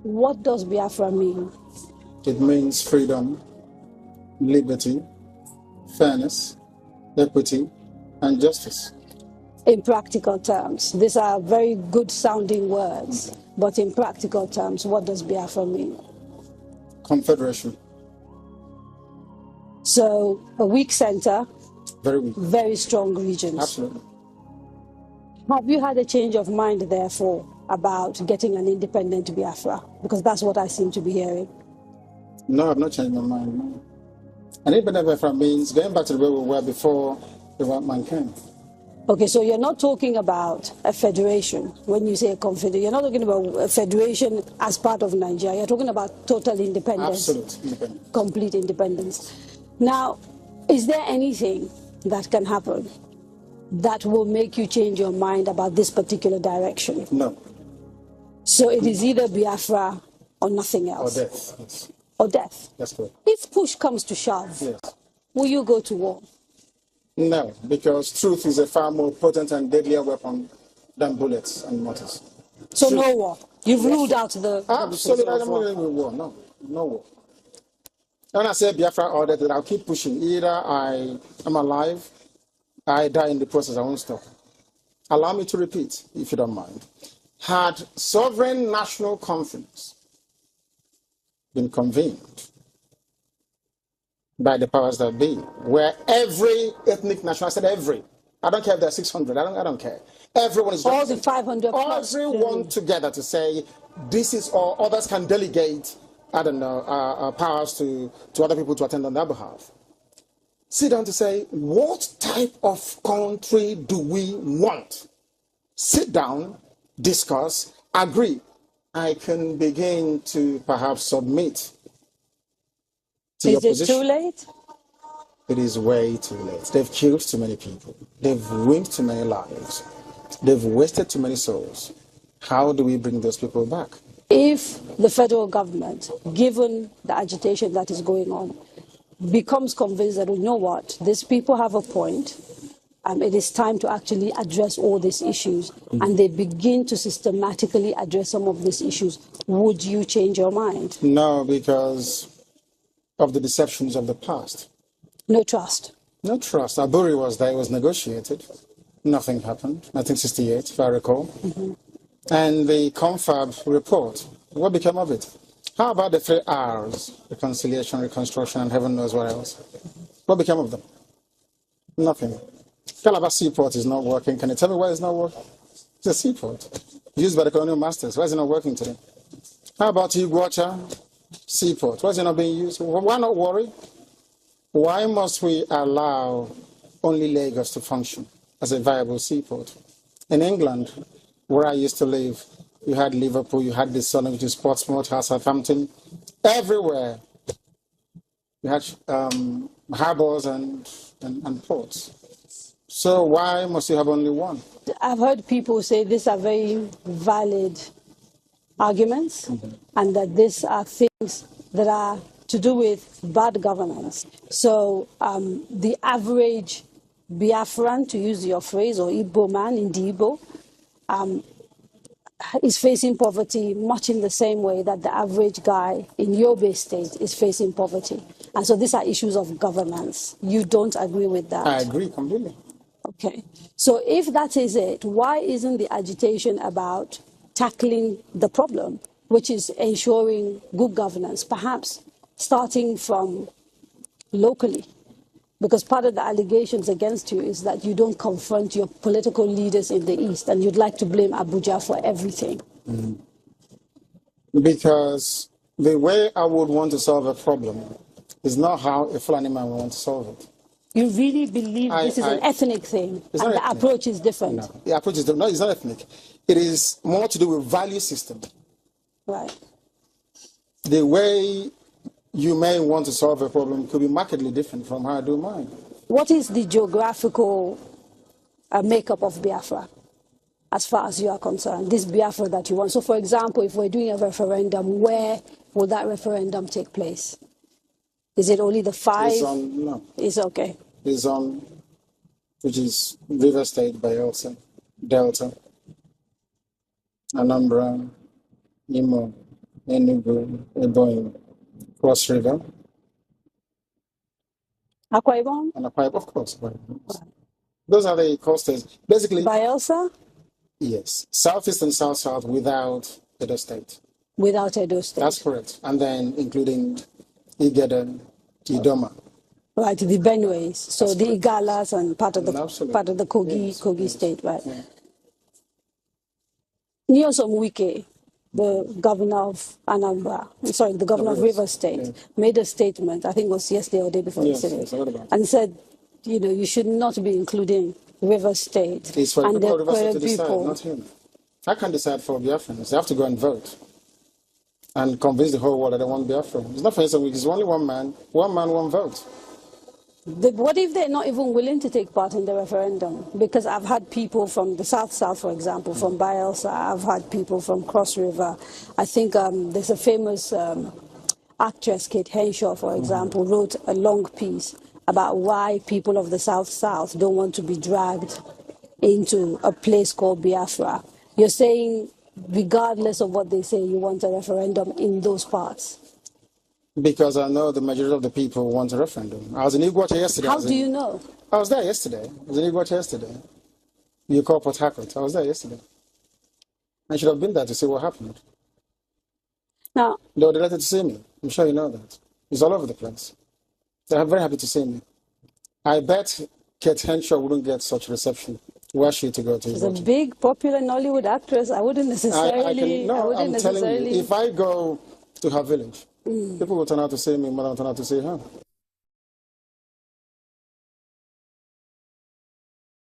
What does Biafra mean? It means freedom, liberty, fairness, equity, and justice. In practical terms, these are very good sounding words, but in practical terms, what does Biafra mean? Confederation. So a weak center, Very weak. very strong regions. Absolutely. Have you had a change of mind, therefore, about getting an independent Biafra? Because that's what I seem to be hearing. No, I've not changed my mind. No. An independent Biafra means going back to the way we were before the white man came. Okay, so you're not talking about a federation when you say a confederation. You're not talking about a federation as part of Nigeria. You're talking about total independence. Absolute independence. Complete independence. Now, is there anything that can happen that will make you change your mind about this particular direction? No. So it is either Biafra or nothing else. Or death. Yes. Or death. That's correct. If push comes to shove, yes, will you go to war? No, because truth is a far more potent and deadlier weapon than bullets and mortars. So truth. No war. You've ruled out the Absolutely, I don't want any war. No, no war. When I say Biafra or that, I'll keep pushing. Either I am alive, I die in the process, I won't stop. Allow me to repeat, if you don't mind. Had sovereign national conference been convened by the powers that be, where every ethnic nation, I said every, I don't care if there are 600, I don't care. Everyone is all the 500 plus. Everyone together to say, this is all, others can delegate, I don't know, powers to other people to attend on their behalf. Sit down to say, what type of country do we want? Sit down, discuss, agree. I can begin to perhaps submit to your position. Is it too late? It is way too late. They've killed too many people. They've ruined too many lives. They've wasted too many souls. How do we bring those people back? If the federal government, given the agitation that is going on, becomes convinced that, you know what, these people have a point, it is time to actually address all these issues, and they begin to systematically address some of these issues, would you change your mind? No, because of the deceptions of the past. No trust. No trust. Aburi was there, it was negotiated. Nothing happened. 1968, if I recall. And the confab report, what became of it? How about the 3 R's? Reconciliation, reconstruction, and heaven knows what else. What became of them? Nothing. Calabar Seaport is not working. Can you tell me why it's not working? It's a seaport used by the colonial masters. Why is it not working today? How about Iguacha Seaport? Why is it not being used? Why not worry? Why must we allow only Lagos to function as a viable seaport? In England, where I used to live, you had Liverpool, you had the Sun, which is Portsmouth, Southampton. Everywhere, you had harbors and ports. So why must you have only one? I've heard people say these are very valid arguments, and that these are things that are to do with bad governance. So the average Biafran, to use your phrase, or Igbo man in the Igbo, is facing poverty much in the same way that the average guy in Yobe State is facing poverty. And so these are issues of governance. You don't agree with that? I agree completely. Okay. So if that is it, why isn't the agitation about tackling the problem, which is ensuring good governance, perhaps starting from locally? Because part of the allegations against you is that you don't confront your political leaders in the East, and you'd like to blame Abuja for everything. Because the way I would want to solve a problem is not how a Fulani man would want to solve it. You really believe this is an ethnic thing, and the ethnic approach is different? No, the approach is different. No, it's not ethnic. It is more to do with value system. Right. The way you may want to solve a problem could be markedly different from how I do mine. What is the geographical makeup of Biafra, as far as you are concerned, this Biafra that you want? So, for example, if we're doing a referendum, where will that referendum take place? Is it only the 5? No. It's okay. It's on, which is River State, Bayelsa, Delta, Anambra, Imo, Enugu, Ebonyi, Cross River, Akwa Ibom? and Akwa Ibom, of course. Those are the coasters. Basically, Bayelsa? yes. Southeast and South-South without Edo State. Without Edo State. That's correct. And then including Igede, Idoma. Right, the Benues. So That's the correct. Igalas and part of the Kogi, Yes, Kogi yes. State, right? Yeah. Nyesom Wike, the governor of Anambra, sorry, the governor of Rivers State, made a statement, I think it was yesterday or the day before Yes, yesterday, yes, I heard about it. and said, you know, you should not be including Rivers State It's for the and people of the Rivers State Kwere to decide, people. not him. I can't decide for Biafrans. They have to go and vote and convince the whole world that they want Biafra. It's not for instance, it's only one man, one vote. What if they're not even willing to take part in the referendum? Because I've had people from the South, for example, from Bayelsa. I've had people from Cross River. I think there's a famous actress, Kate Henshaw, for example, wrote a long piece about why people of the South don't want to be dragged into a place called Biafra. You're saying, regardless of what they say, you want a referendum in those parts. Because I know the majority of the people want a referendum. I was in Iguacha yesterday. How do you know? I was there yesterday. I was in Iguacha yesterday. You call Port Harcourt. I was there yesterday. I should have been there to see what happened. Now, They were delighted to see me. I'm sure you know that. It's all over the place. They're very happy to see me. I bet Kate Henshaw wouldn't get such reception. Were she to go to she's a Iguacha. big, popular Nollywood actress. I wouldn't necessarily. I'm telling you, if I go to her village, people will turn out to see me more than turn out to see her.